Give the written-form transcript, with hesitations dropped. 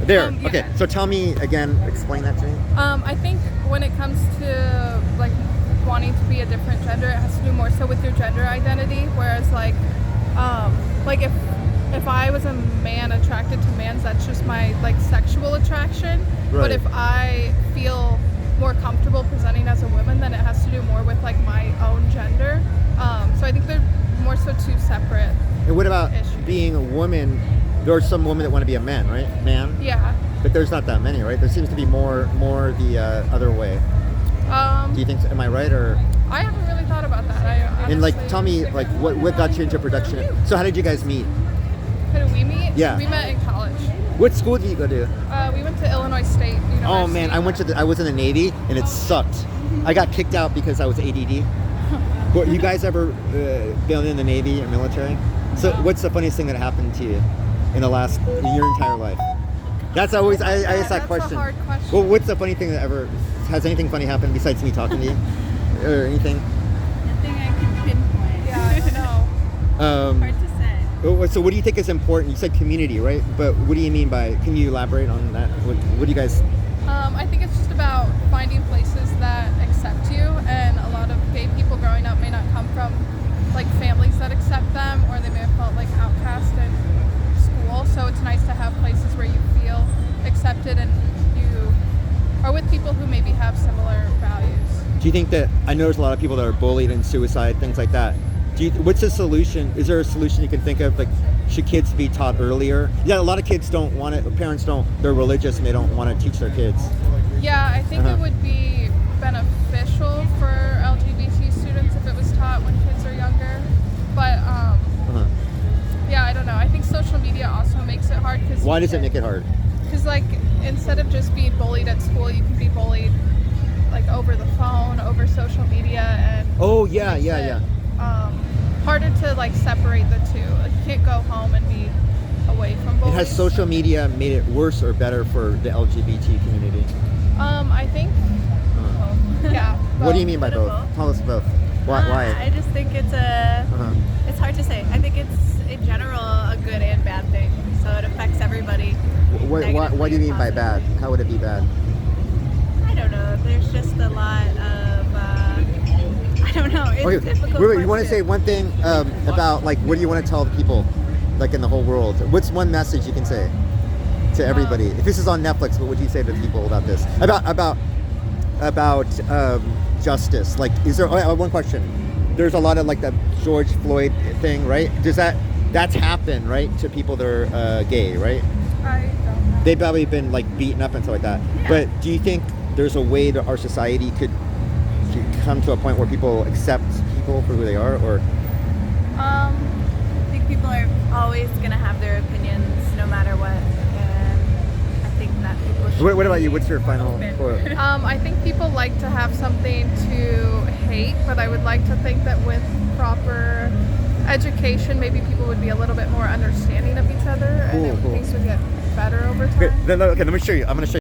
There. Yeah. Okay. So tell me again. Explain that to me. I think when it comes to like wanting to be a different gender, it has to do more so with your gender identity. Whereas like if I was a man attracted to mans, that's just my like sexual attraction. Right. But if I feel more comfortable presenting as a woman, then it has to do more with like my own gender. So I think they're more so two separate. And what about issues. being a woman? There are some women that want to be a man, right? Man. Yeah. But there's not that many, right? There seems to be more the other way. Do you think? Am I right or? I haven't really thought about that. And like, honestly- tell me, like, what got you into production? So how did you guys meet? How did we meet? Yeah. We met in college. What school did you go to? We went to Illinois State University. Oh man, I was in the Navy and it sucked. I got kicked out because I was ADD. But you guys ever been in the Navy or military? So what's the funniest thing that happened to you in your entire life? That's always I ask that That's question. a hard question. Well, what's the funny thing that ever has anything funny happened besides me talking to you or anything? Nothing I can pinpoint. Yeah, I don't know. Hard to say. So what do you think is important? You said community, right? But what do you mean by? Can you elaborate on that? What do you guys? I think it's just about finding places that accept you, and a lot of gay people growing up may not come from like families that accept them, or they may have felt like outcast in school. So it's nice to have places where you feel accepted and you are with people who maybe have similar values. Do you think that I know there's a lot of people that are bullied and suicide, things like that? What's the solution? Is there a solution you can think of? Like, should kids be taught earlier? Yeah, a lot of kids don't want it. Parents don't. They're religious and they don't want to teach their kids. Yeah, I think it would be beneficial for LGBT students if it was taught when kids are younger. But yeah, I don't know. I think social media also makes it hard. Why does it make it hard? Because like instead of just being bullied at school, you can be bullied like over the phone, over social media, and Oh yeah. harder to like separate the two. Like, you can't go home and be away from And bullies. has social media made it worse or better for the LGBT community? I think. Yeah. What do you mean by Bit of both? both. Tell us both. Why? I just think it's it's hard to say. I think it's in general a good and bad thing. So it affects everybody. What do you mean by bad? How would it be bad? I don't know. There's just a lot of I don't know. It's a difficult Wait, you want to question. say one thing about like what do you want to tell the people like in the whole world? What's one message you can say to everybody? If this is on Netflix, what would you say to people about this? About justice? Like, is there? One question. There's a lot of like the George Floyd thing, right? That's happened, right, to people that are gay, right? I don't know. They've probably been like beaten up and stuff like that. Yeah. But do you think there's a way that our society could come to a point where people accept people for who they are, or? I think people are always gonna have their opinions no matter what, and I think that people should. What about you? What's your final open. quote? I think people like to have something to hate, but I would like to think that with proper education, maybe people would be a little bit more understanding of each other, and Cool. things would get better over time. Okay, let me show you. I'm going to show